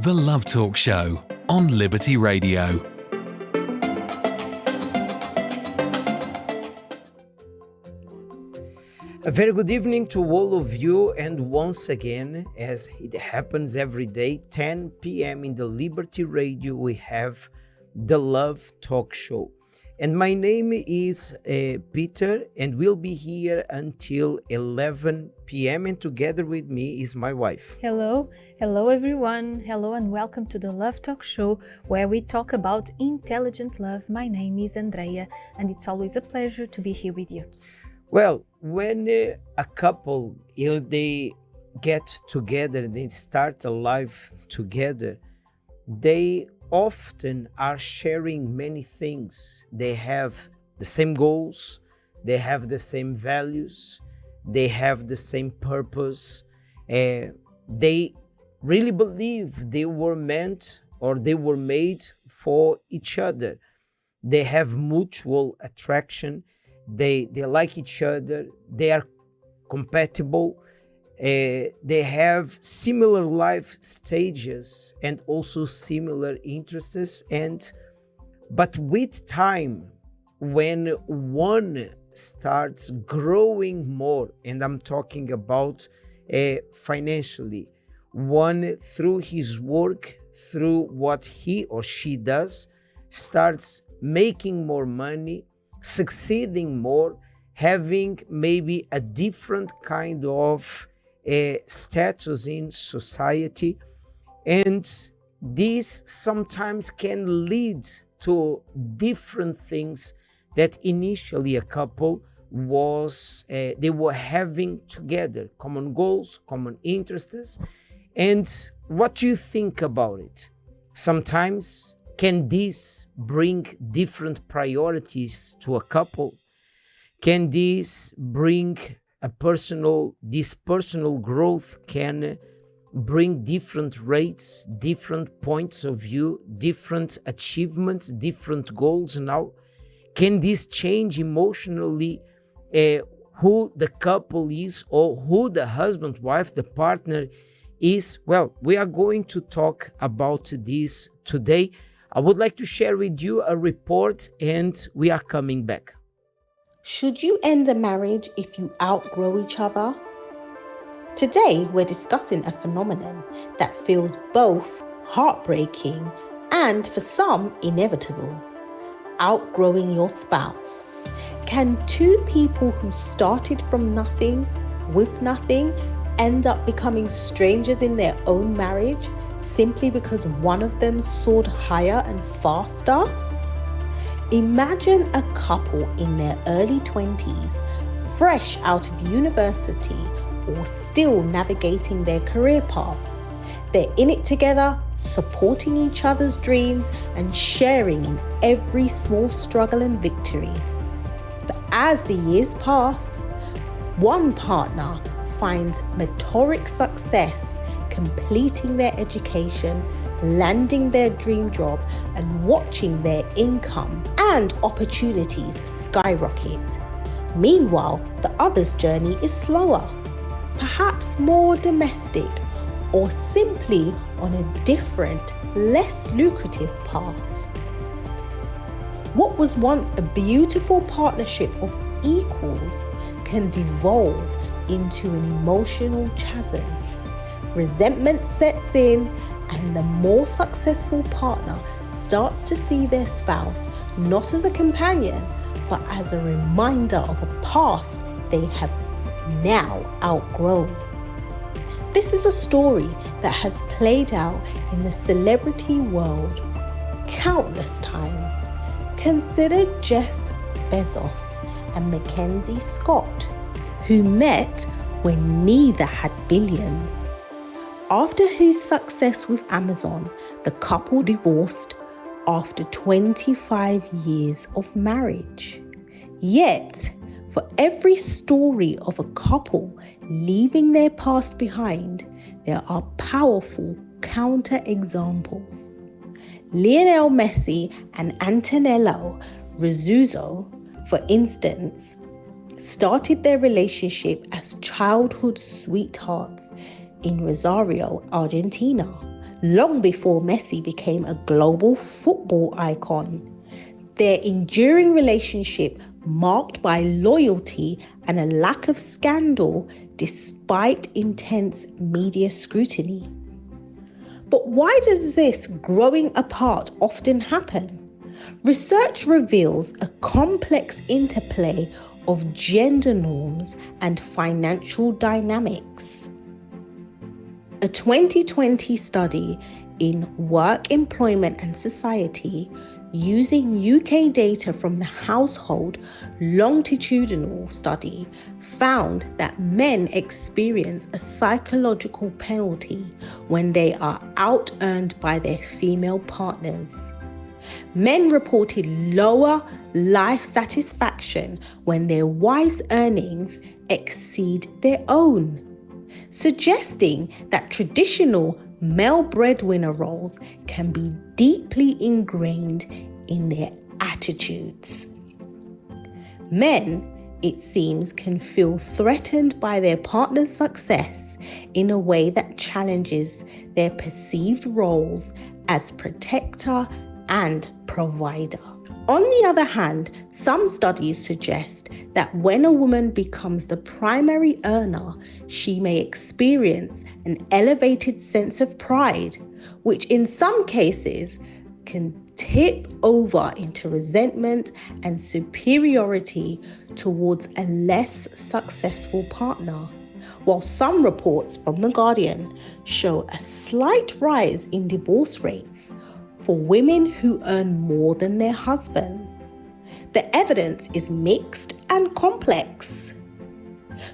The Love Talk Show on Liberty Radio. A very good evening to all of you, and once again, as it happens every day, 10 p.m. in the Liberty Radio, we have the Love Talk Show. And my name is Peter, and we'll be here until 11 p.m. And together with me is my wife. Hello everyone. Hello and welcome to the Love Talk Show, where we talk about intelligent love. My name is Andrea, and it's always a pleasure to be here with you. Well, when a couple, they get together, they start a life together, they often are sharing many things. They have the same goals, they have the same values, they have the same purpose. They really believe they were meant or they were made for each other. They have mutual attraction. They like each other. They are compatible. They have similar life stages and also similar interests. But with time, when one starts growing more, and I'm talking about financially, one through his work, through what he or she does, starts making more money, succeeding more, having maybe a different kind of status in society. And this sometimes can lead to different things that initially a couple was, they were having together, common goals, common interests. And what do you think about it? Sometimes can this bring different priorities to a couple? Can this bring this personal growth can bring different rates, different points of view, different achievements, different goals now? Can this change emotionally who the couple is or who the husband, wife, the partner is? Well, we are going to talk about this today. I would like to share with you a report, and we are coming back. Should you end a marriage if you outgrow each other? Today, we're discussing a phenomenon that feels both heartbreaking and, for some, inevitable. Outgrowing your spouse. Can two people who started from nothing, with nothing, end up becoming strangers in their own marriage simply because one of them soared higher and faster? Imagine a couple in their early 20s, fresh out of university or still navigating their career paths. They're in it together, supporting each other's dreams and sharing in every small struggle and victory. But as the years pass, one partner finds meteoric success, completing their education, landing their dream job, and watching their income and opportunities skyrocket. Meanwhile, the other's journey is slower, perhaps more domestic, or simply on a different, less lucrative path. What was once a beautiful partnership of equals can devolve into an emotional chasm. Resentment sets in, and the more successful partner starts to see their spouse not as a companion, but as a reminder of a past they have now outgrown. This is a story that has played out in the celebrity world countless times. Consider Jeff Bezos and Mackenzie Scott, who met when neither had billions. After his success with Amazon, the couple divorced after 25 years of marriage. Yet, for every story of a couple leaving their past behind, there are powerful counter-examples. Lionel Messi and Antonella Rizzuto, for instance, started their relationship as childhood sweethearts, in Rosario, Argentina, long before Messi became a global football icon. Their enduring relationship marked by loyalty and a lack of scandal despite intense media scrutiny. But why does this growing apart often happen? Research reveals a complex interplay of gender norms and financial dynamics. A 2020 study in Work, Employment and Society, using UK data from the Household Longitudinal Study, found that men experience a psychological penalty when they are out-earned by their female partners. Men reported lower life satisfaction when their wives' earnings exceed their own, suggesting that traditional male breadwinner roles can be deeply ingrained in their attitudes. Men, it seems, can feel threatened by their partner's success in a way that challenges their perceived roles as protector and provider. On the other hand, some studies suggest that when a woman becomes the primary earner, she may experience an elevated sense of pride, which in some cases can tip over into resentment and superiority towards a less successful partner. While some reports from The Guardian show a slight rise in divorce rates for women who earn more than their husbands, the evidence is mixed and complex.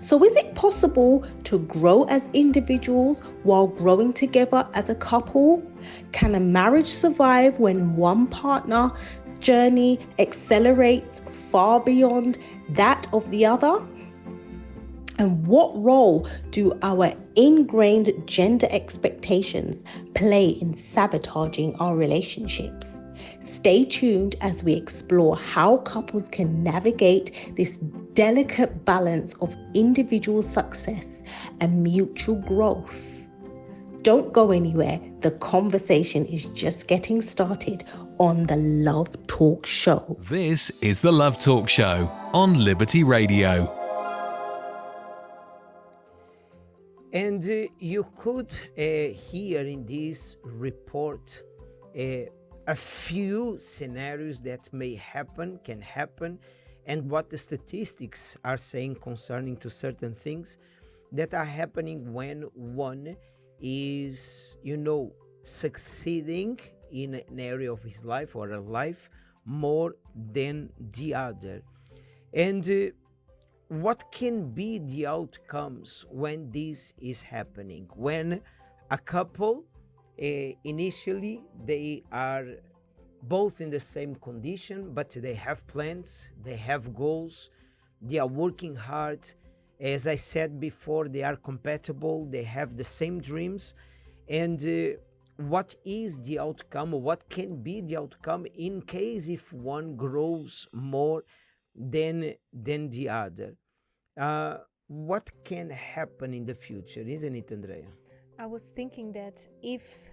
So is it possible to grow as individuals while growing together as a couple? Can a marriage survive when one partner journey accelerates far beyond that of the other? And what role do our ingrained gender expectations play in sabotaging our relationships? Stay tuned as we explore how couples can navigate this delicate balance of individual success and mutual growth. Don't go anywhere. The conversation is just getting started on the Love Talk Show. This is the Love Talk Show on Liberty Radio. And you could hear in this report a few scenarios that can happen, and what the statistics are saying concerning to certain things that are happening when one is, succeeding in an area of his life or a life more than the other. And what can be the outcomes when this is happening? When a couple, initially, they are both in the same condition, but they have plans, they have goals, they are working hard. As I said before, they are compatible, they have the same dreams. And what is the outcome? What can be the outcome in case if one grows more than the other? What can happen in the future, isn't it, Andrea? I was thinking that if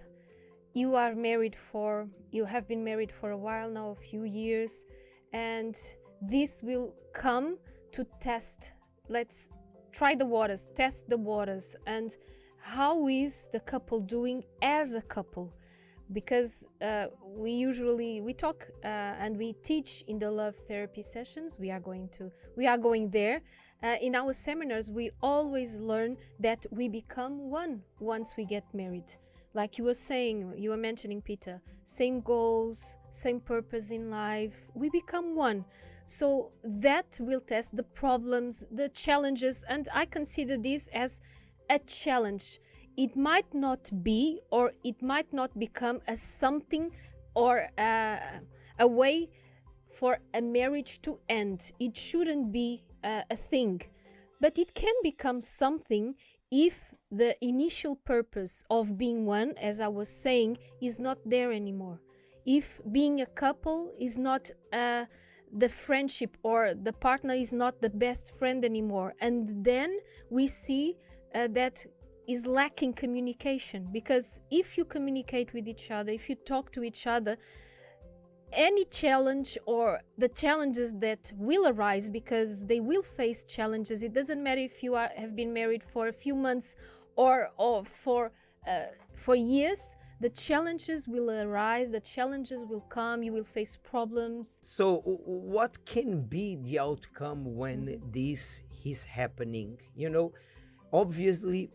you have been married for a while now, a few years, and this will come to test, let's try the waters, test the waters, and how is the couple doing as a couple? Because we talk and we teach in the love therapy sessions. We are going there. In our seminars, we always learn that we become one once we get married. Like you were mentioning, Peter, same goals, same purpose in life. We become one. So that will test the problems, the challenges, and I consider this as a challenge. It might not be, or it might not become a something or a way for a marriage to end. It shouldn't be a thing, but it can become something if the initial purpose of being one, as I was saying, is not there anymore. If being a couple is not the friendship, or the partner is not the best friend anymore, and then we see that is lacking communication, because if you communicate with each other, if you talk to each other, any challenge or the challenges that will arise, because they will face challenges, it doesn't matter if you have been married for a few months or for years, the challenges will arise, the challenges will come, you will face problems. So what can be the outcome when this is happening? Obviously,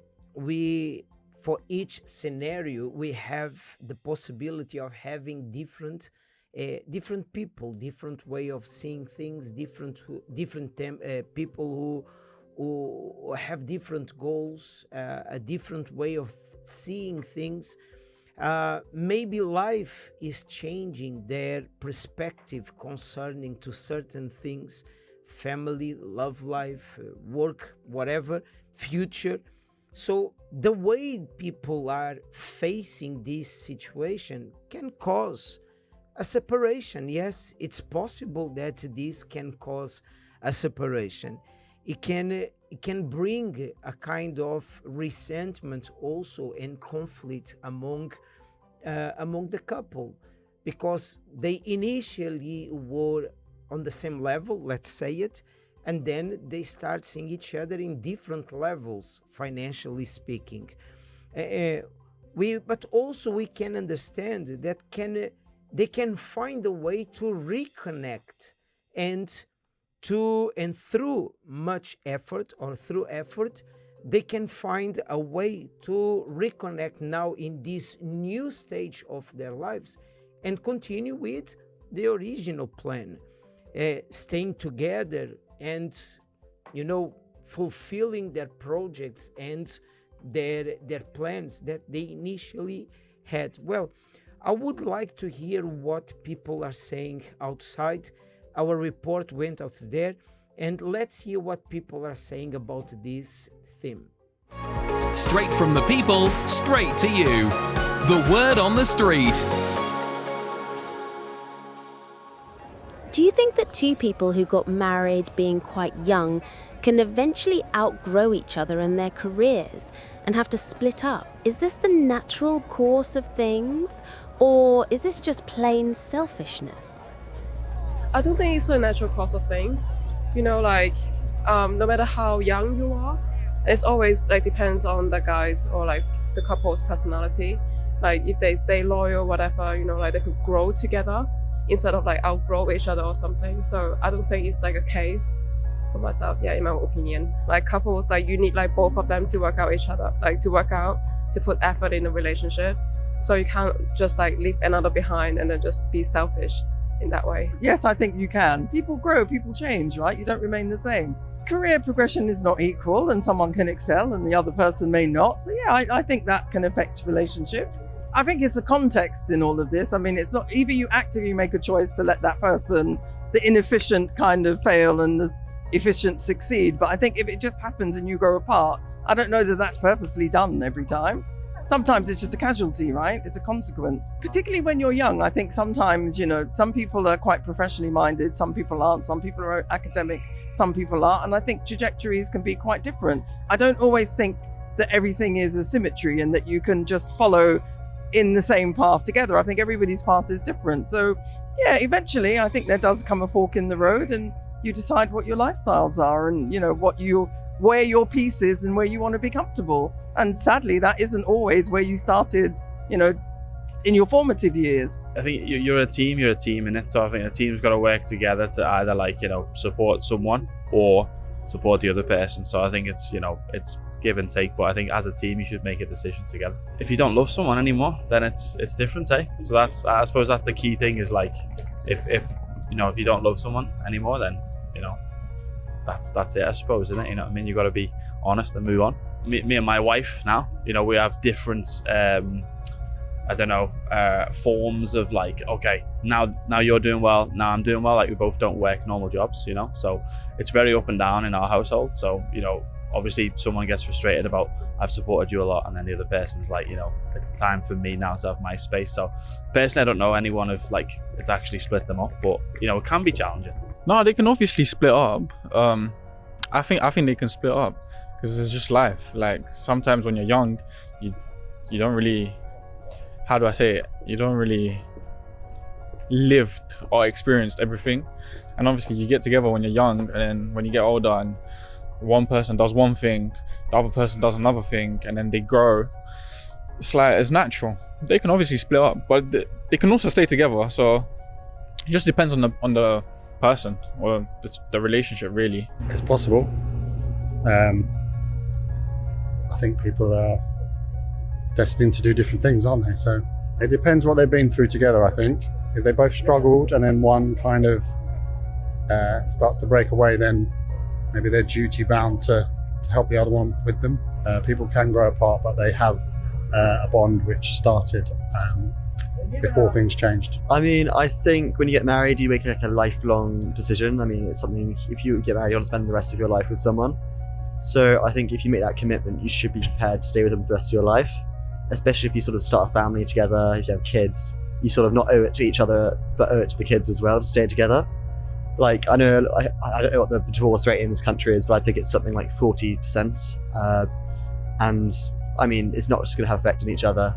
for each scenario, we have the possibility of having different people, different way of seeing things, different people who have different goals, a different way of seeing things. Maybe life is changing their perspective concerning to certain things, family, love life, work, whatever, future. So the way people are facing this situation can cause a separation. Yes, it's possible that this can cause a separation. It can bring a kind of resentment also and conflict among the couple, because they initially were on the same level, let's say it, and then they start seeing each other in different levels, financially speaking. But also we can understand that they can find a way to reconnect, and through much effort, or through effort, they can find a way to reconnect now in this new stage of their lives and continue with the original plan, staying together and fulfilling their projects and their plans that they initially had. Well, I would like to hear what people are saying outside. Our report went out there, and let's hear what people are saying about this theme. Straight from the people, straight to you. The word on the street. Do you think that two people who got married being quite young can eventually outgrow each other in their careers and have to split up? Is this the natural course of things, or is this just plain selfishness? I don't think it's a natural course of things. No matter how young you are, it's always depends on the guys or the couple's personality. If they stay loyal, whatever, they could grow together instead of outgrow each other or something. So I don't think it's a case for myself, in my opinion. Couples, you need both of them to work out each other, to put effort in the relationship. So you can't just leave another behind and then just be selfish in that way. Yes, I think you can. People grow, people change, right? You don't remain the same. Career progression is not equal, and someone can excel and the other person may not. So yeah, I think that can affect relationships. I think it's a context in all of this. I mean, it's not either you actively make a choice to let that person, the inefficient kind of fail and the efficient succeed. But I think if it just happens and you grow apart, I don't know that that's purposely done every time. Sometimes it's just a casualty, right? It's a consequence. Particularly when you're young, I think sometimes, some people are quite professionally minded, some people aren't, some people are academic, some people aren't. And I think trajectories can be quite different. I don't always think that everything is a symmetry and that you can just follow in the same path together. I think everybody's path is different. So yeah, eventually I think there does come a fork in the road and you decide what your lifestyles are and, where your piece is and where you want to be comfortable. And sadly, that isn't always where you started, in your formative years. I think you're a team in it. So I think a team's got to work together to either support someone or support the other person. So I think it's, it's give and take, but I think as a team, you should make a decision together. If you don't love someone anymore, then it's different, eh? So I suppose that's the key thing is if you don't love someone anymore, then, that's it, I suppose, isn't it? You know what I mean? You've got to be honest and move on. Me and my wife now, we have different, forms of okay, now you're doing well, now I'm doing well. We both don't work normal jobs, so it's very up and down in our household. So, obviously someone gets frustrated about, I've supported you a lot, and then the other person's it's time for me now to have my space. So personally, I don't know anyone of it's actually split them up, but it can be challenging. No, they can obviously split up. I think they can split up. because it's just life. Like sometimes when you're young, you don't really, how do I say it? You don't really lived or experienced everything. And obviously you get together when you're young, and then when you get older and one person does one thing, the other person does another thing, and then they grow. It's like, it's natural. They can obviously split up, but they can also stay together. So it just depends on the person or the relationship, really. It's possible. I think people are destined to do different things, aren't they? So it depends what they've been through together, I think. If they both struggled and then one kind of starts to break away, then maybe they're duty bound to help the other one with them. People can grow apart, but they have a bond which started before things changed. I mean, I think when you get married, you make like a lifelong decision. I mean, it's something, if you get married, you want to spend the rest of your life with someone. So I think if you make that commitment, you should be prepared to stay with them for the rest of your life, especially if you sort of start a family together, if you have kids. You sort of not owe it to each other, but owe it to the kids as well to stay together. Like, I know, I don't know what the divorce rate in this country is, but I think it's something like 40%. And I mean, it's not just going to have effect on each other.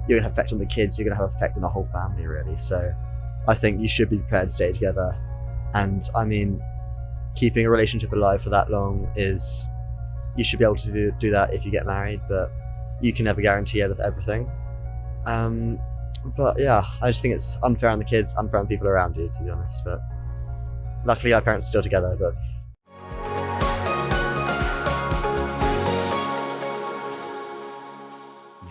You're going to have effect on the kids. You're going to have effect on the whole family, really. So I think you should be prepared to stay together. And I mean, keeping a relationship alive for that long is, you should be able to do that if you get married, but you can never guarantee everything. But yeah, I just think it's unfair on the kids, unfair on people around you, to be honest. But luckily our parents are still together. But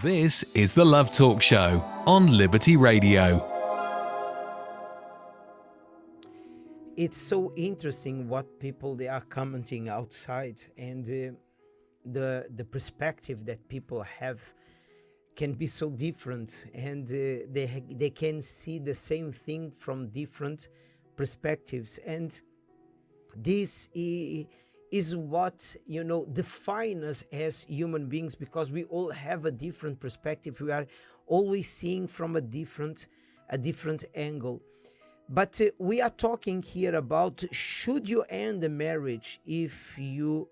This is the Love Talk Show on Liberty Radio. It's so interesting what people they are commenting outside, and the perspective that people have can be so different, and they can see the same thing from different perspectives, and this is what define us as human beings, because we all have a different perspective. We are always seeing from a different angle. But we are talking here about, should you end a marriage if you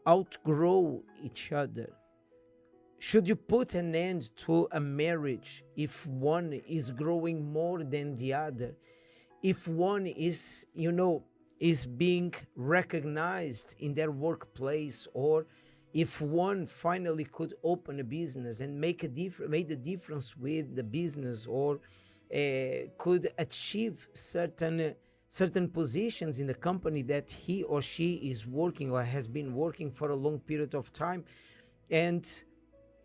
outgrow each other? Should you put an end to a marriage if one is growing more than the other? If one is, is being recognized in their workplace, or if one finally could open a business and made the difference with the business, or could achieve certain positions in the company that he or she is working or has been working for a long period of time. And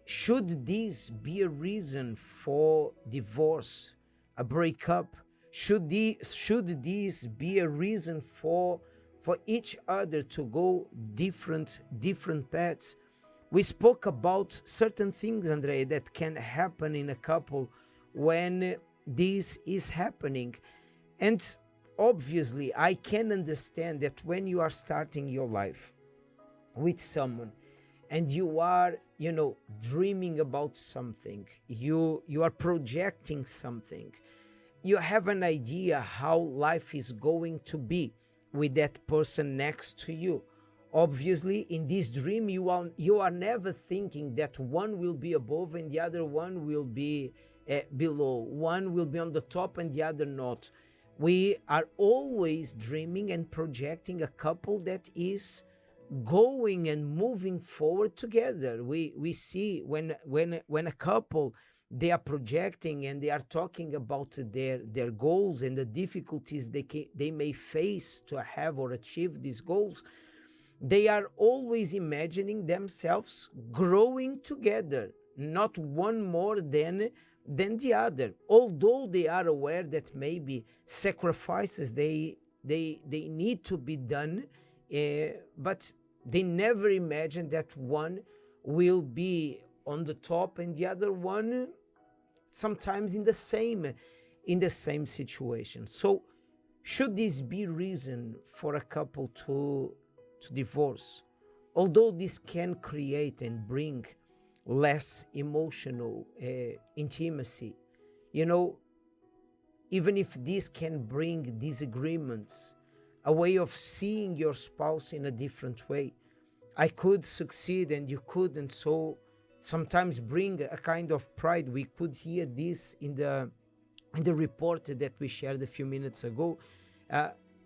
should this be a reason for divorce, a breakup? Should this be a reason for each other to go different paths? We spoke about certain things, Andre, that can happen in a couple when this is happening. And obviously, I can understand that when you are starting your life with someone and you are, dreaming about something, you are projecting something, you have an idea how life is going to be with that person next to you. Obviously, in this dream, you are never thinking that one will be above and the other one will be below. One will be on the top and the other not. We are always dreaming and projecting a couple that is going and moving forward together. We see when a couple, they are projecting and they are talking about their goals and the difficulties they may face to have or achieve these goals. They are always imagining themselves growing together, not one more than the other, although they are aware that maybe sacrifices they need to be done, but they never imagine that one will be on the top and the other one sometimes in the same situation. So should this be reason for a couple to divorce? Although this can create and bring less emotional intimacy, even if this can bring disagreements, a way of seeing your spouse in a different way, I could succeed and you couldn't. So sometimes bring a kind of pride. We could hear this in the report that we shared a few minutes ago.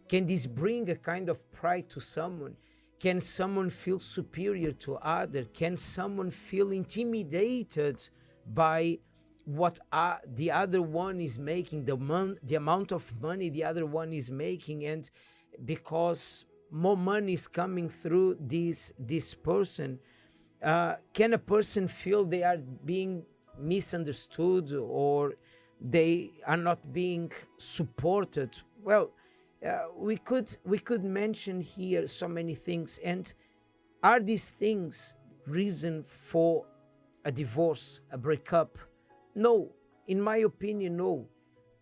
Can this bring a kind of pride to someone? Can someone feel superior to other? Can someone feel intimidated by what the other one is making, the amount of money the other one is making, and because more money is coming through this person, can a person feel they are being misunderstood or they are not being supported? Well, we could mention here so many things. And are these things reason for a divorce, a breakup? No, in my opinion, no,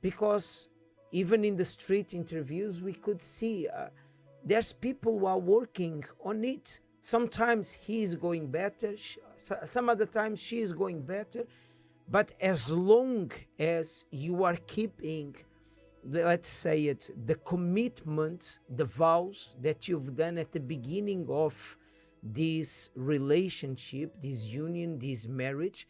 because even in the street interviews we could see there's people who are working on it. Sometimes he is going better, some other times she is going better, but as long as you are keeping, let's say it, the commitment, the vows that you've done at the beginning of this relationship, this union, this marriage,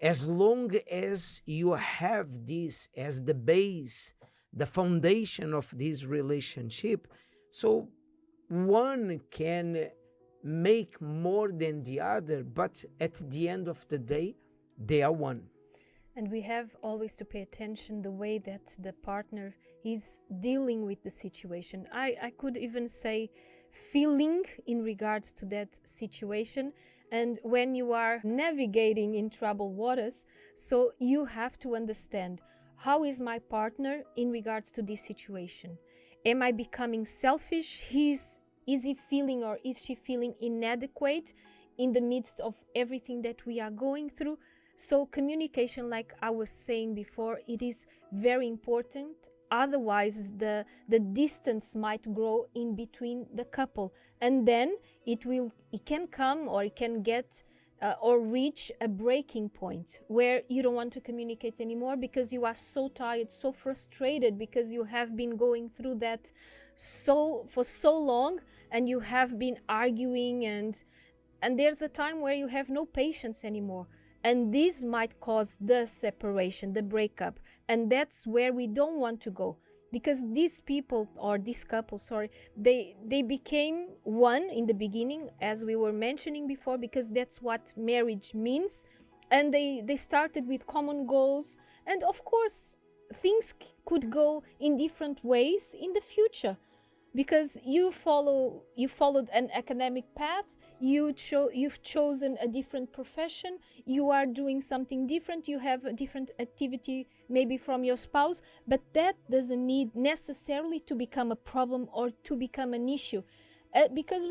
as long as you have this as the base, the foundation of this relationship, so one can make more than the other, but at the end of the day, they are one. And we have always to pay attention the way that the partner is dealing with the situation. I could even say feeling in regards to that situation. And when you are navigating in troubled waters, so you have to understand, how is my partner in regards to this situation? Am I becoming selfish? Is he feeling or is she feeling inadequate in the midst of everything that we are going through? So communication, like I was saying before, it is very important. Otherwise, the distance might grow in between the couple, and then it can come or it can get or reach a breaking point where you don't want to communicate anymore because you are so tired, so frustrated, because you have been going through that for so long, and you have been arguing, and there's a time where you have no patience anymore. And this might cause the separation, the breakup. And that's where we don't want to go. Because these people, or this couple, they became one in the beginning, as we were mentioning before, because that's what marriage means. And they started with common goals. And of course, things could go in different ways in the future. Because you followed an academic path, you've chosen a different profession, you are doing something different, you have a different activity maybe from your spouse, but that doesn't need necessarily to become a problem or to become an issue. Because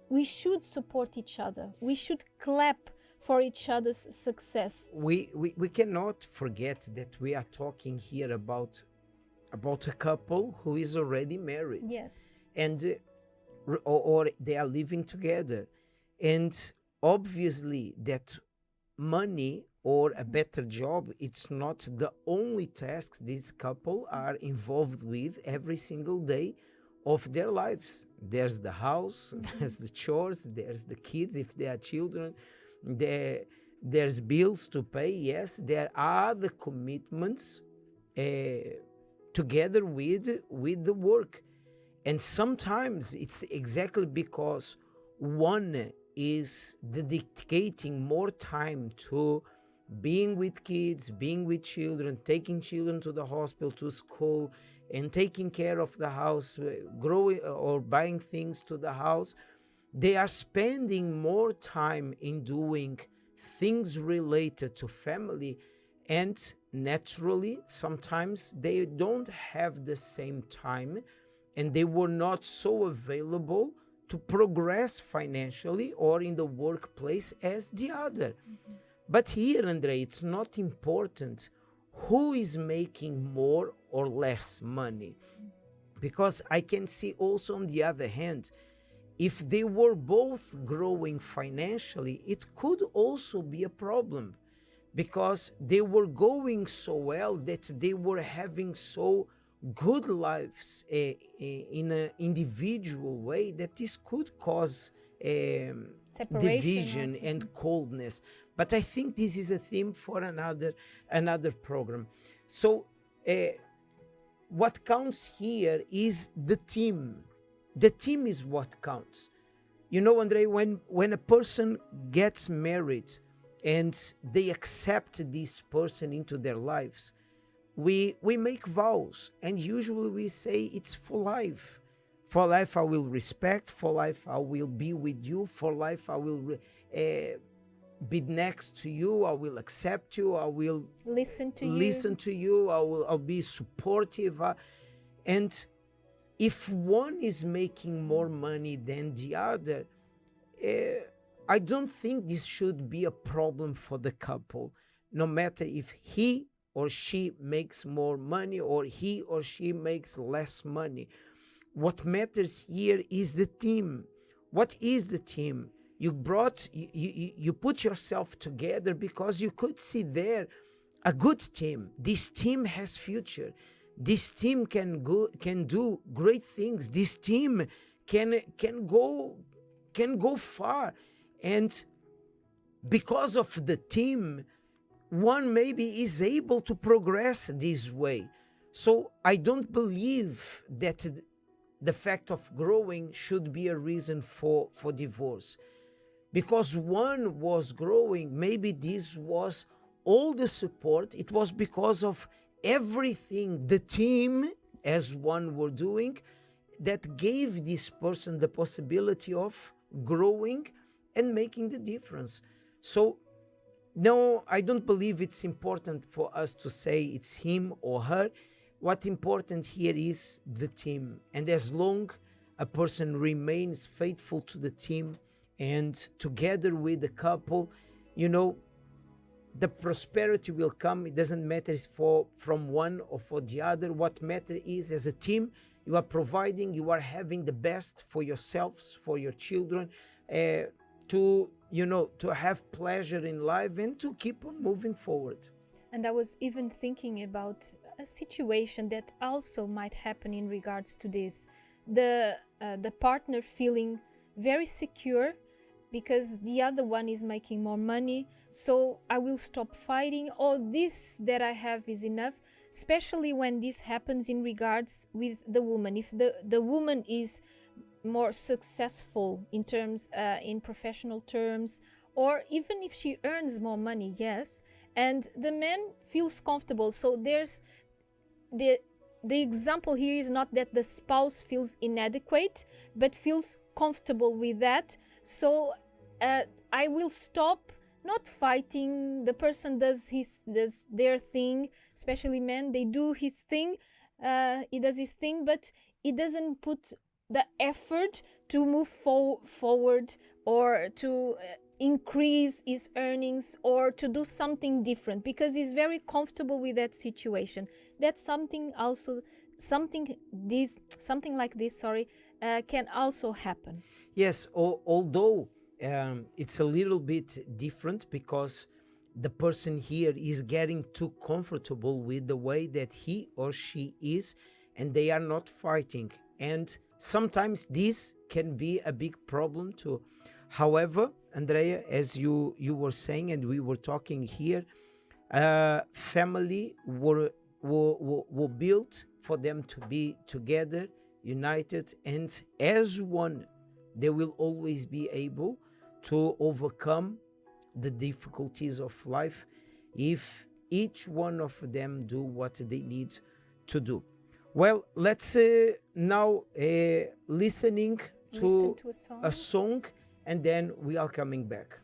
we should support each other, we should clap for each other's success. We cannot forget that we are talking here about a couple who is already married. Yes. And or they are living together. And obviously that money or a better job, it's not the only task this couple are involved with every single day of their lives. There's the house, there's the chores, there's the kids if they are children, there's bills to pay. Yes, there are the commitments together with the work. And sometimes it's exactly because one is dedicating more time to being with kids, being with children, taking children to the hospital, to school, and taking care of the house, growing or buying things to the house. They are spending more time in doing things related to family, and naturally, sometimes they don't have the same time and they were not so available to progress financially or in the workplace as the other. Mm-hmm. But here, Andre, it's not important who is making more or less money. Because I can see also on the other hand, if they were both growing financially, it could also be a problem. Because they were going so well that they were having so good lives in an individual way, that this could cause Separation division also. and coldness. But I think this is a theme for another program. So what counts here is the team. The team is what counts. You know, Andre, when a person gets married and they accept this person into their lives, we make vows, and usually we say it's for life. For life I will respect, for life I will be with you, for life I will be next to you, I will accept you, I will Listen to you, I'll be supportive. And if one is making more money than the other, I don't think this should be a problem for the couple, no matter if he or she makes more money or he or she makes less money. What matters here is the team. What is the team? You put yourself together because you could see there a good team. This team has future. This team can do great things. This team can go far. And because of the team, one maybe is able to progress this way. So I don't believe that the fact of growing should be a reason for divorce. Because one was growing, maybe this was all the support. It was because of everything the team as one were doing that gave this person the possibility of growing and making the difference. So no, I don't believe it's important for us to say it's him or her. What's important here is the team. And as long a person remains faithful to the team and together with the couple, you know, the prosperity will come. It doesn't matter if from one or for the other. What matters is, as a team, you are providing, you are having the best for yourselves, for your children, to have pleasure in life and to keep on moving forward. And I was even thinking about a situation that also might happen in regards to this. The partner feeling very secure because the other one is making more money, so I will stop fighting. All this that I have is enough, especially when this happens in regards with the woman. If the woman is more successful in terms in professional terms, or even if she earns more money, yes, and the man feels comfortable. So there's the example here is not that the spouse feels inadequate, but feels comfortable with that. So I will stop not fighting. The person does their thing, especially men. They do his thing. He does his thing, but he doesn't put the effort to move forward or to increase his earnings or to do something different because he's very comfortable with that situation. That's something also something like this can also happen. Yes, although it's a little bit different because the person here is getting too comfortable with the way that he or she is, and they are not fighting. And sometimes this can be a big problem too. However, Andrea, as you were saying and we were talking here, family were built for them to be together, united, and as one, they will always be able to overcome the difficulties of life if each one of them do what they need to do. Well, let's now listen to a song, and then we are coming back.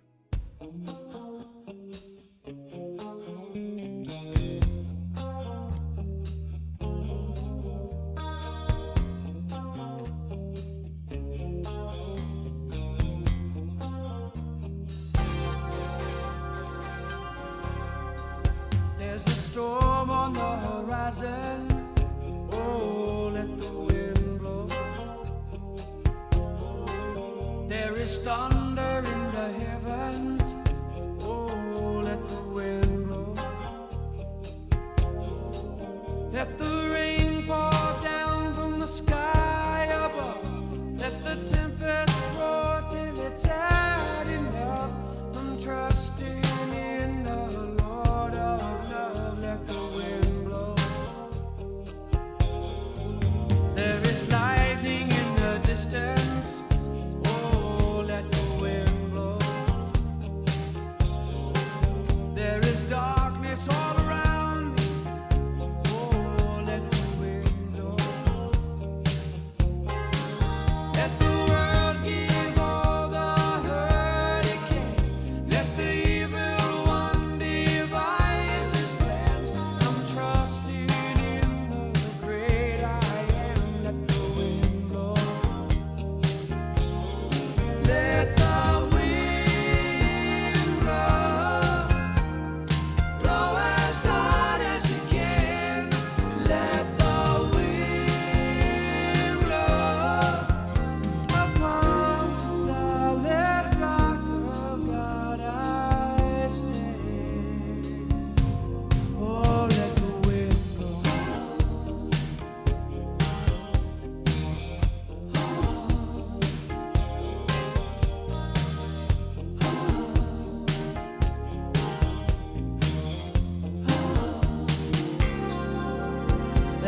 There's a storm on the horizon. Oh, let the wind blow. There is thunder in the heavens. Oh, let the wind blow. Let the rain fall.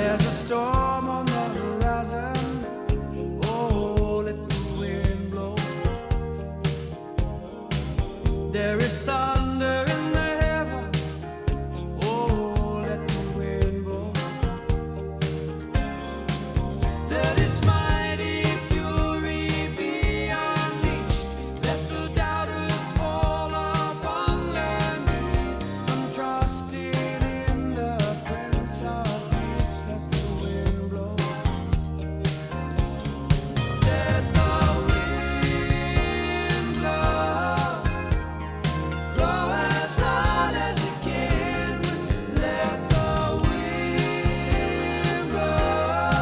There's a storm on the horizon. Oh, let the wind blow. There is thunder in the heaven. Oh, let the wind blow. Let its mighty fury be unleashed. Let the doubters fall upon their knees. I'm trusting in the Prince of Peace. Let the wind blow. Let the wind blow. Blow as hard as it can. Let the wind blow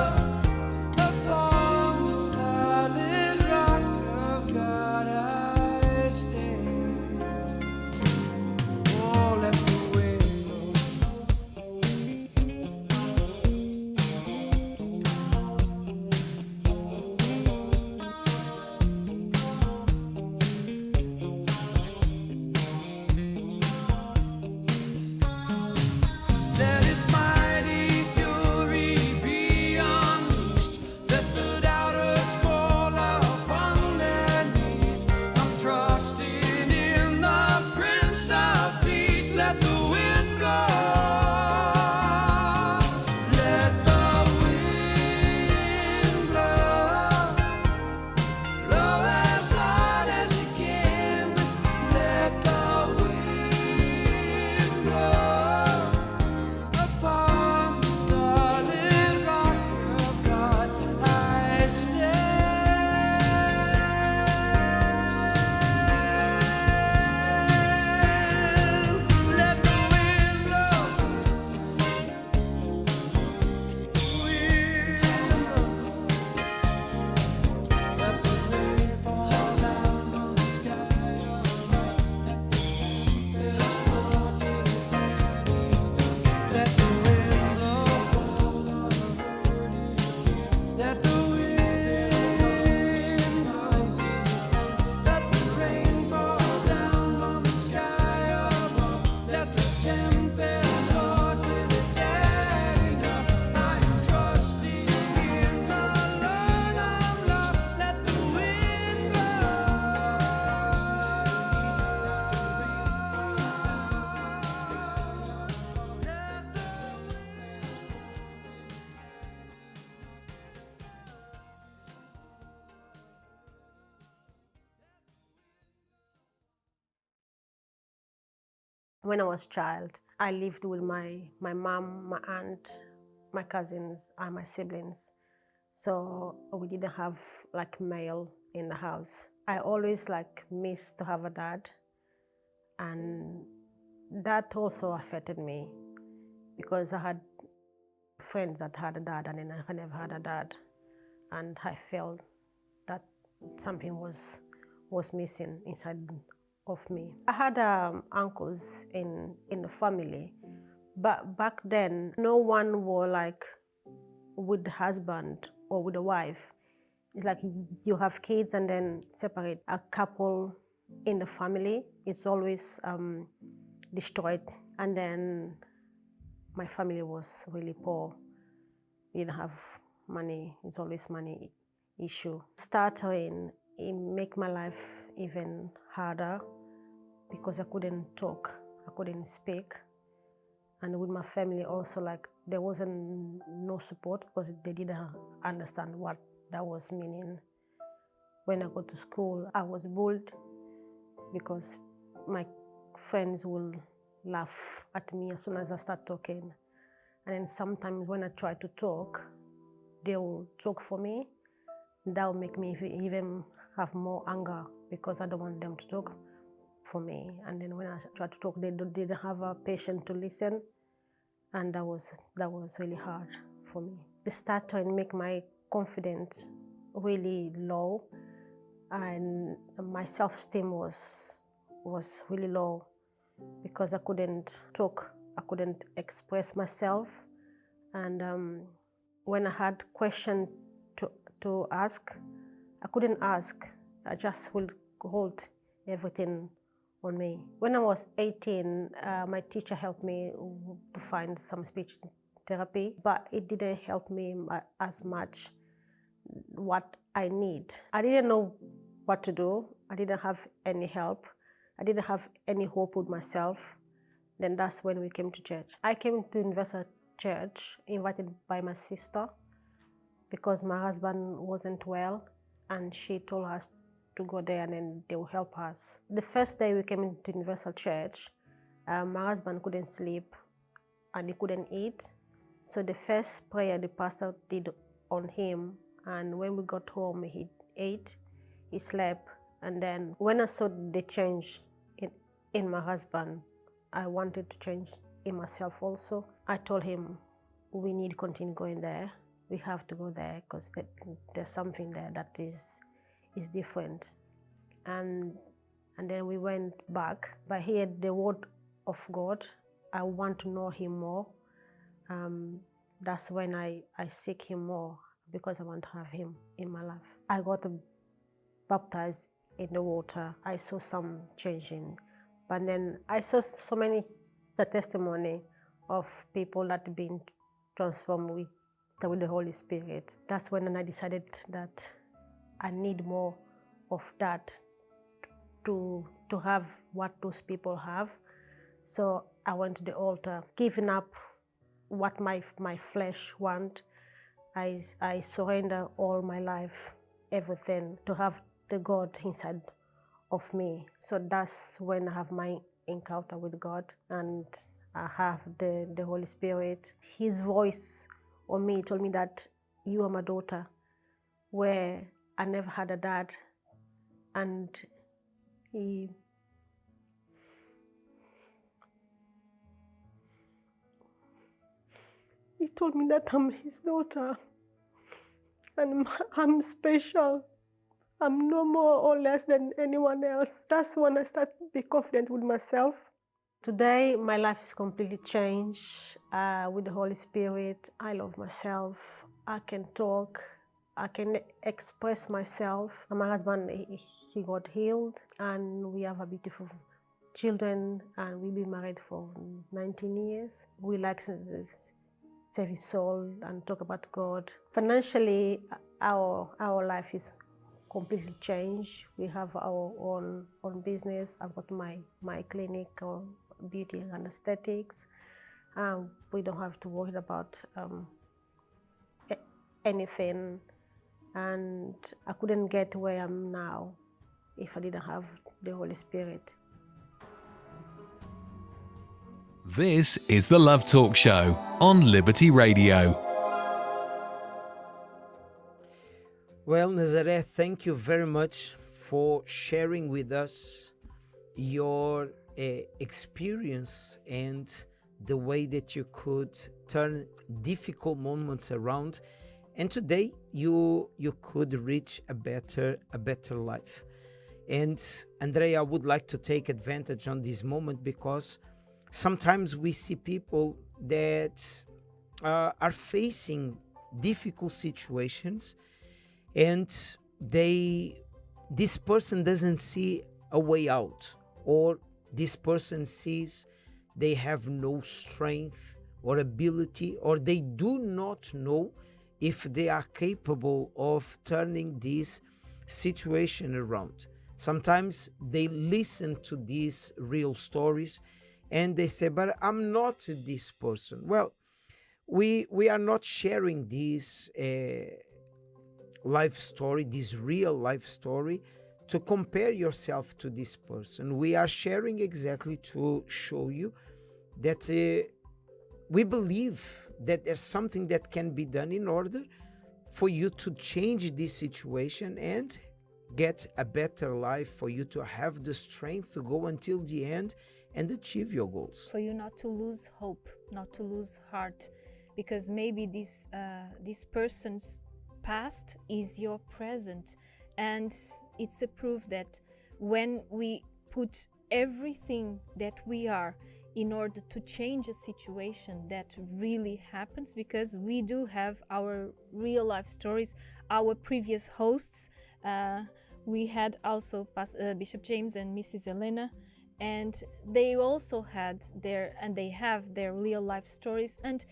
upon the solid rock of God I stand. Oh, let the wind blow. Let its mighty fury be unleashed. Let the doubters fall upon their knees. I'm trusting in the Prince of Peace. Let the wind blow. Let the wind blow. Blow as hard as it can. Let the wind blow upon the solid rock of God I stand. Let the wind blow. Wind blow. Let the rain fall down from the sky. Let the tempest roar till it's ending. Let the wind blow over the hurting. Let the wind blow. Let the rain fall down from the sky above. Let the tempest roar till it's ending. I'm trusting in the Lord of love. Let the wind When I was a child, I lived with my mom, my aunt, my cousins, and my siblings. So we didn't have like male in the house. I always like missed to have a dad, and that also affected me because I had friends that had a dad and then I never had a dad, and I felt that something was missing inside of me. I had uncles in the family, but back then no one were like with the husband or with the wife. It's like you have kids and then separate. A couple in the family is always destroyed. And then my family was really poor. We didn't have money. It's always money issue. Stuttering, it make my life even harder because I couldn't talk, I couldn't speak. And with my family also, like there wasn't no support because they didn't understand what that was meaning. When I go to school, I was bullied because my friends will laugh at me as soon as I start talking. And then sometimes when I try to talk, they will talk for me. That will make me even have more anger because I don't want them to talk for me. And then when I try to talk, they didn't have a patience to listen. And that was really hard for me. It started to make my confidence really low, and my self-esteem was really low because I couldn't talk, I couldn't express myself. And when I had questions to ask, I couldn't ask. I just would hold everything on me. When I was 18, my teacher helped me to find some speech therapy, but it didn't help me as much what I need. I didn't know what to do. I didn't have any help. I didn't have any hope with myself. Then that's when we came to church. I came to Universal Church invited by my sister because my husband wasn't well and she told us to go there and then they will help us. The first day we came into Universal Church, my husband couldn't sleep and he couldn't eat. So the first prayer the pastor did on him, and when we got home, he ate, he slept, and then when I saw the change in my husband, I wanted to change in myself also. I told him, we need to continue going there. We have to go there because there's something there that is different. And then we went back. But here, the word of God, I want to know him more. That's when I seek him more because I want to have him in my life. I got baptized in the water. I saw some changing. But then I saw so many the testimony of people that have been transformed with the Holy Spirit. That's when I decided that I need more of that to have what those people have. So I went to the altar, giving up what my flesh want. I surrender all my life, everything, to have the God inside of me. So that's when I have my encounter with God and I have the Holy Spirit. His voice on me told me that you are my daughter, where I never had a dad. And he told me that I'm his daughter and I'm special. I'm no more or less than anyone else. That's when I started to be confident with myself. Today, my life is completely changed with the Holy Spirit. I love myself. I can talk. I can express myself. And my husband, he got healed, and we have a beautiful children, and we've been married for 19 years. We like saving soul and talk about God. Financially, our life is completely changed. We have our own business. I've got my clinic, beauty and aesthetics. We don't have to worry about anything. And I couldn't get where I am now if I didn't have the Holy Spirit. This is the Love Talk Show on Liberty Radio. Well, Nazareth, thank you very much for sharing with us your experience and the way that you could turn difficult moments around. And today you could reach a better life. And Andrea, I would like to take advantage on this moment because sometimes we see people that are facing difficult situations, and this person doesn't see a way out, or this person sees they have no strength or ability, or they do not know if they are capable of turning this situation around. Sometimes they listen to these real stories and they say, but I'm not this person. Well, we are not sharing this life story, this real life story, to compare yourself to this person. We are sharing exactly to show you that we believe that there's something that can be done in order for you to change this situation and get a better life, for you to have the strength to go until the end and achieve your goals. For you not to lose hope, not to lose heart, because maybe this person's past is your present, and it's a proof that when we put everything that we are in order to change a situation, that really happens, because we do have our real life stories. Our previous hosts, we had also Bishop James and Mrs. Elena, and they also had they have their real life stories, and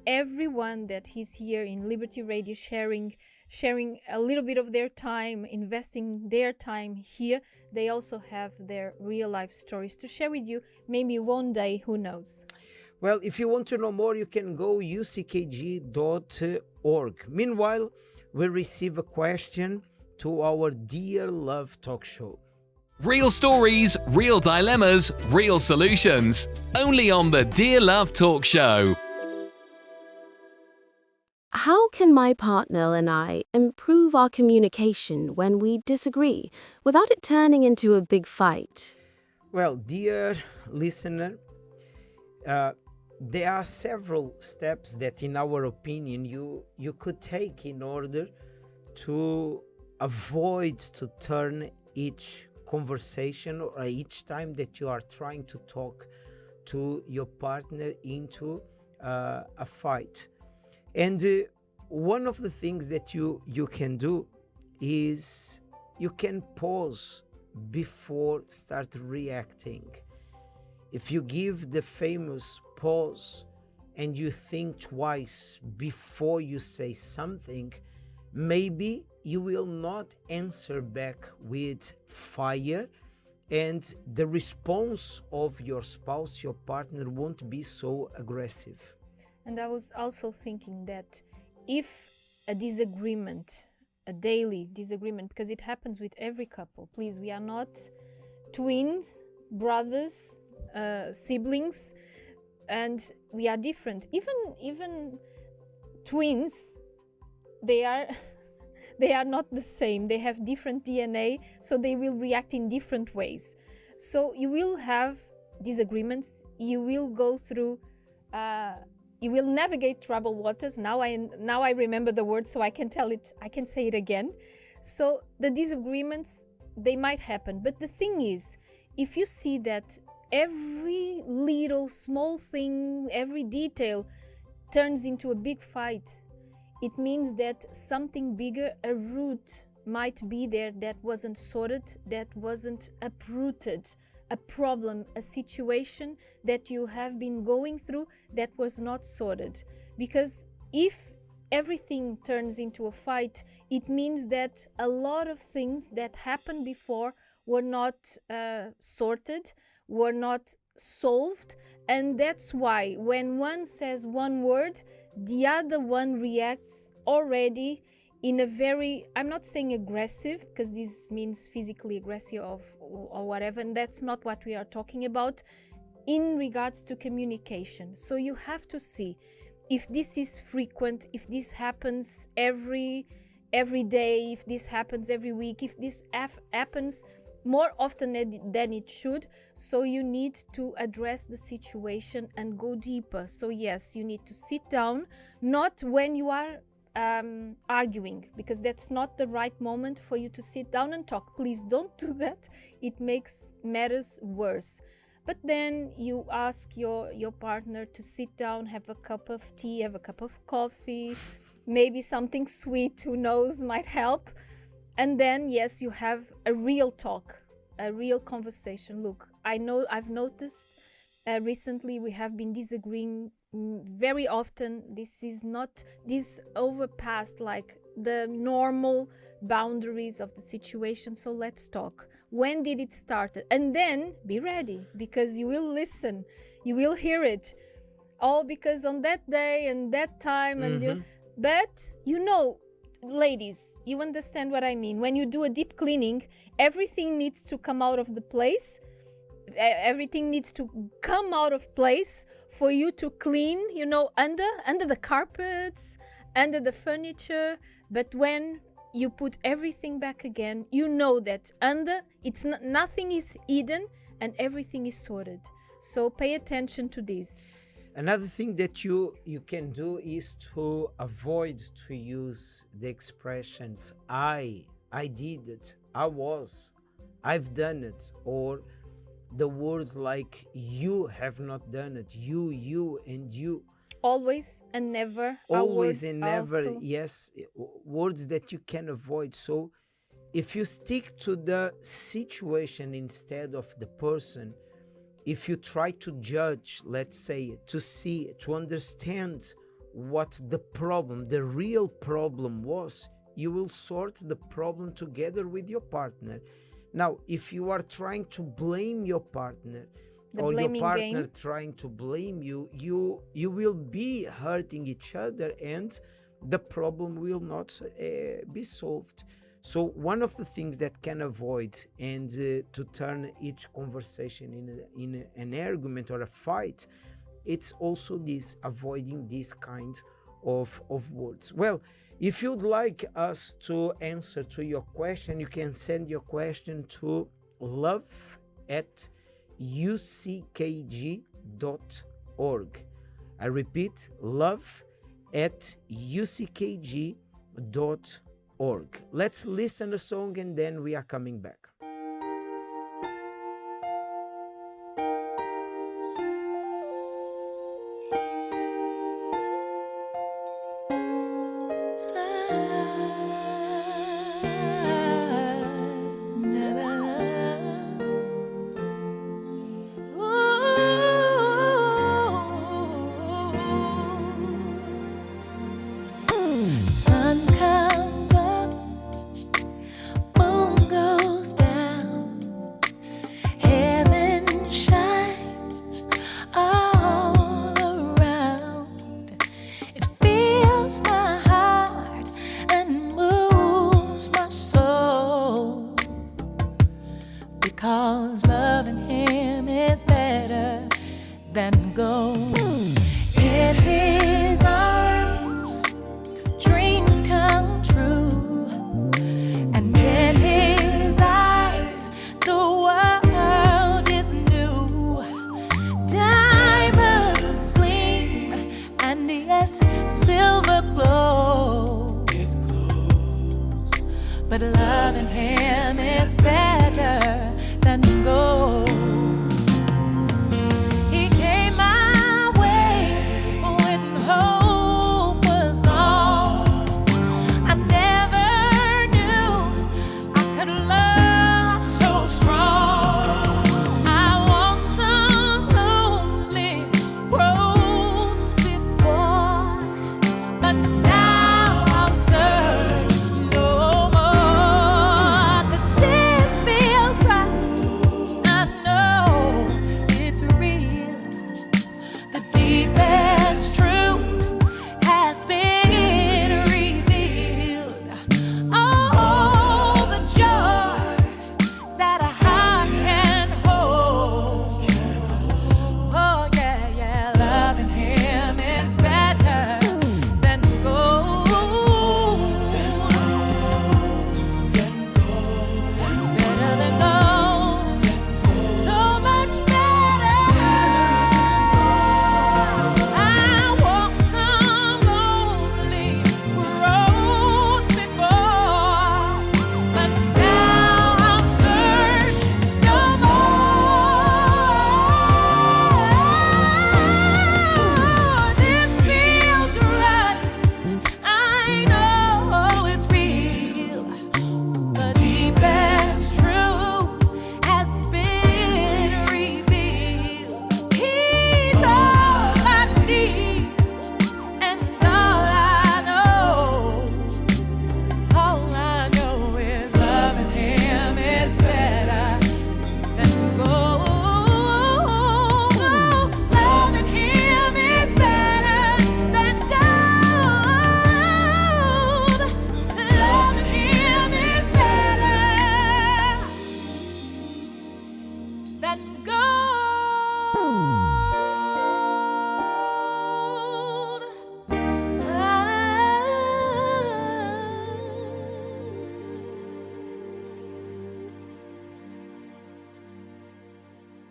everyone that is here in Liberty Radio sharing a little bit of their time, investing their time here, they also have their real life stories to share with you. Maybe one day, who knows? Well, if you want to know more, you can go uckg.org. Meanwhile, we receive a question to our Dear Love talk show. Real stories, real dilemmas, real solutions. Only on the Dear Love Talk Show. How can my partner and I improve our communication when we disagree without it turning into a big fight? Well, dear listener, there are several steps that, in our opinion, you could take in order to avoid to turn each conversation or each time that you are trying to talk to your partner into a fight. And one of the things that you can do is you can pause before start reacting. If you give the famous pause and you think twice before you say something, maybe you will not answer back with fire, and the response of your spouse, your partner, won't be so aggressive. And I was also thinking that if a disagreement, a daily disagreement, because it happens with every couple, please, we are not twins, brothers, siblings, and we are different. Even twins, they are not the same. They have different DNA, so they will react in different ways. So you will have disagreements. You will go through. You will navigate troubled waters. Now I remember the word, so I can say it again. So the disagreements, they might happen, but the thing is, if you see that every little small thing, every detail turns into a big fight, it means that something bigger, a root, might be there that wasn't sorted, that wasn't uprooted, a problem, a situation that you have been going through that was not sorted. Because if everything turns into a fight, it means that a lot of things that happened before were not sorted, were not solved, and that's why when one says one word, the other one reacts already in a very, I'm not saying aggressive, because this means physically aggressive or whatever, and that's not what we are talking about in regards to communication. So you have to see if this is frequent, if this happens every day, if this happens every week, if this happens more often than it should. So you need to address the situation and go deeper. So yes, you need to sit down, not when you are arguing, because that's not the right moment for you to sit down and talk. Please don't do that. It makes matters worse. But then you ask your partner to sit down, have a cup of tea, have a cup of coffee, maybe something sweet, who knows, might help. And then, yes, you have a real talk, a real conversation. Look, I've noticed recently we have been disagreeing very often. This overpassed like the normal boundaries of the situation. So let's talk. When did it start? And then be ready, because you will listen, you will hear it. Oh, because on that day and that time, and but ladies, you understand what I mean. When you do a deep cleaning, everything needs to come out of the place. Everything needs to come out of place for you to clean, under the carpets, under the furniture. But when you put everything back again, you know that nothing is hidden and everything is sorted. So pay attention to this. Another thing that you can do is to avoid to use the expressions I did it, I've done it, or the words like you have not done it, you and you. Always and never. Always and never, also. yes, words that you can avoid. So if you stick to the situation instead of the person, if you try to judge, let's say, to see, to understand what the problem, the real problem was, you will sort the problem together with your partner. Now, if you are trying to blame your partner, The or your blaming partner game. trying to blame you, you will be hurting each other, and the problem will not be solved. So one of the things that can avoid and to turn each conversation in an argument or a fight, it's also this, avoiding this kind of words. Well, if you'd like us to answer to your question, you can send your question to love@uckg.org. I repeat, love@uckg.org. Let's listen to the song and then we are coming back. Sun comes up, moon goes down, heaven shines all around. It fills my heart and moves my soul, because loving him is better than gold. In his arms, dreams come true, and in his eyes, the world is new. Diamonds gleam, and yes, silver glows. But loving him is better than gold. He came my way when hope was gone. I never knew I could love so strong. I walked some lonely roads before, but now I'll search no more. 'Cause this feels right. I know it's real. The deepest truth has been revealed. Oh, the joy that a heart can hold. Oh, yeah, yeah, loving him is better than gold. Better than gold. So much better. I walked some lonely roads before, but now I'll search no more. This feels right. I know it's real. The deepest truth has been revealed. He's all I need and all I know. All I know is loving him is better than gold. Loving him is better than gold. Loving him is better than gold.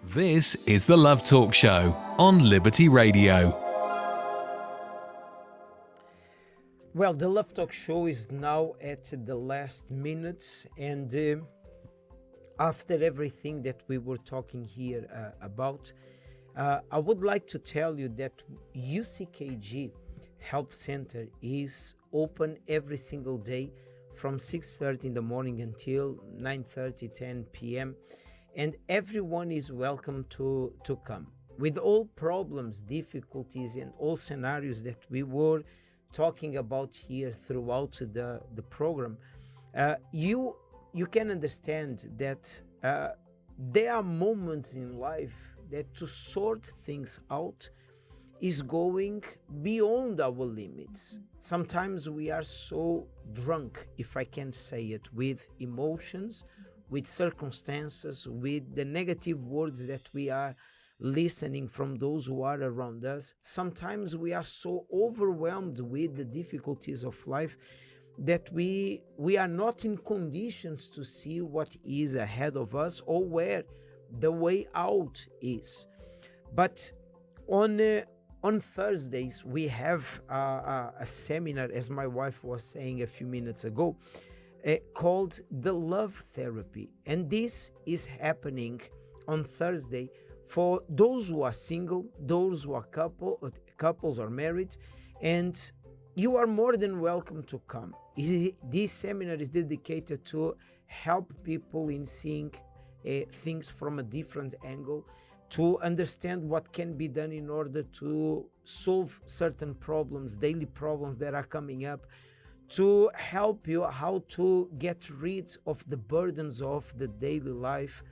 This is the Love Talk Show on Liberty Radio. Well, the Love Talk Show is now at the last minutes, and after everything that we were talking here about, I would like to tell you that UCKG Help Center is open every single day from 6:30 in the morning until 9:30, 10 p.m. and everyone is welcome to come. with all problems, difficulties, and all scenarios that we were talking about here throughout the program, you can understand that there are moments in life that to sort things out is going beyond our limits. Sometimes we are so drunk, if I can say it, with emotions, with circumstances, with the negative words that we are listening from those who are around us. Sometimes we are so overwhelmed with the difficulties of life that we are not in conditions to see what is ahead of us or where the way out is. But on Thursdays, we have a seminar, as my wife was saying a few minutes ago, called the Love Therapy. And this is happening on Thursday for those who are single, those who are couples or married, and you are more than welcome to come. This seminar is dedicated to help people in seeing things from a different angle, to understand what can be done in order to solve certain problems, daily problems that are coming up, to help you how to get rid of the burdens of the daily life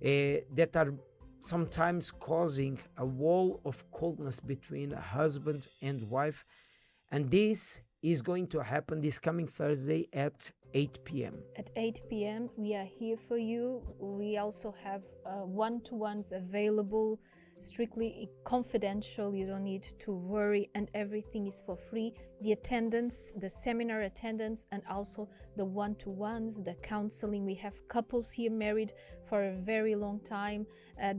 that are sometimes causing a wall of coldness between a husband and wife. And this is going to happen this coming Thursday at 8 p.m. At 8 p.m. we are here for you. We also have one-to-ones available, strictly confidential. You don't need to worry, and everything is for free. The attendance, the seminar attendance, and also the one-to-ones, the counseling. We have couples here married for a very long time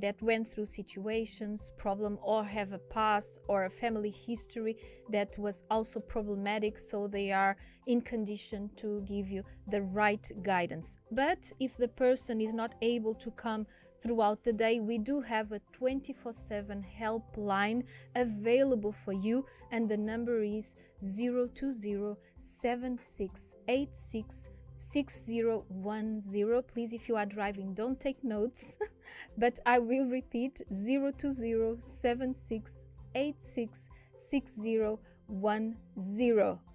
that went through situations, problem, or have a past or a family history that was also problematic, so they are in condition to give you the right guidance. But if the person is not able to come throughout the day, we do have a 24/7 helpline available for you, and the number is 020-7686-6010. Please, if you are driving, don't take notes, but I will repeat: 020-7686-6010.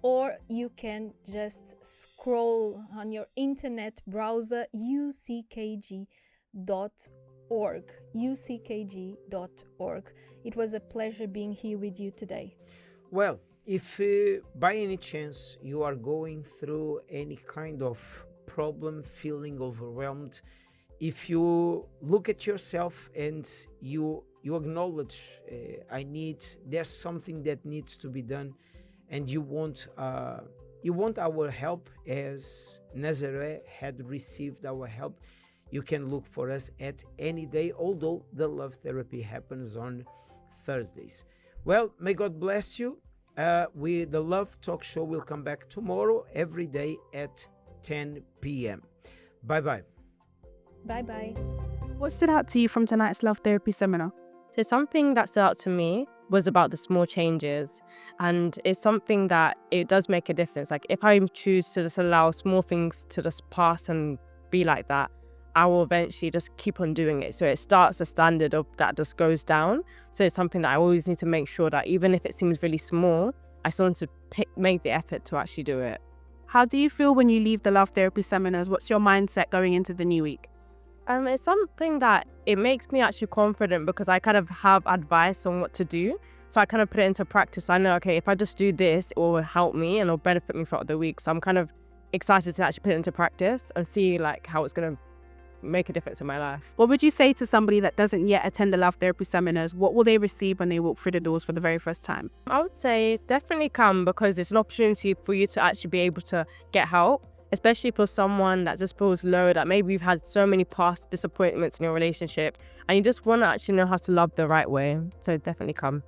Or you can just scroll on your internet browser uckg.org. It was a pleasure being here with you today. Well, if by any chance you are going through any kind of problem, feeling overwhelmed, if you look at yourself and you acknowledge there's something that needs to be done, and you want our help as Nazaré had received our help, you can look for us at any day, although the Love Therapy happens on Thursdays. Well, may God bless you. The Love Talk Show will come back tomorrow, every day at 10 p.m. Bye-bye. Bye-bye. What stood out to you from tonight's Love Therapy seminar? So something that stood out to me was about the small changes, and it's something that it does make a difference. Like if I choose to just allow small things to just pass and be like that, I will eventually just keep on doing it. So it starts a standard of that just goes down. So it's something that I always need to make sure that even if it seems really small, I still need to make the effort to actually do it. How do you feel when you leave the Love Therapy seminars? What's your mindset going into the new week? It's something that it makes me actually confident, because I kind of have advice on what to do. So I kind of put it into practice. I know, okay, if I just do this, it will help me and it'll benefit me throughout the week. So I'm kind of excited to actually put it into practice and see like how it's going to make a difference in my life. What would you say to somebody that doesn't yet attend the Love Therapy seminars? What will they receive when they walk through the doors for the very first time? I would say definitely come, because it's an opportunity for you to actually be able to get help, especially for someone that just feels low, that maybe you've had so many past disappointments in your relationship and you just want to actually know how to love the right way. So definitely come.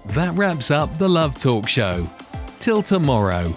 That wraps up the Love Talk Show. Till tomorrow.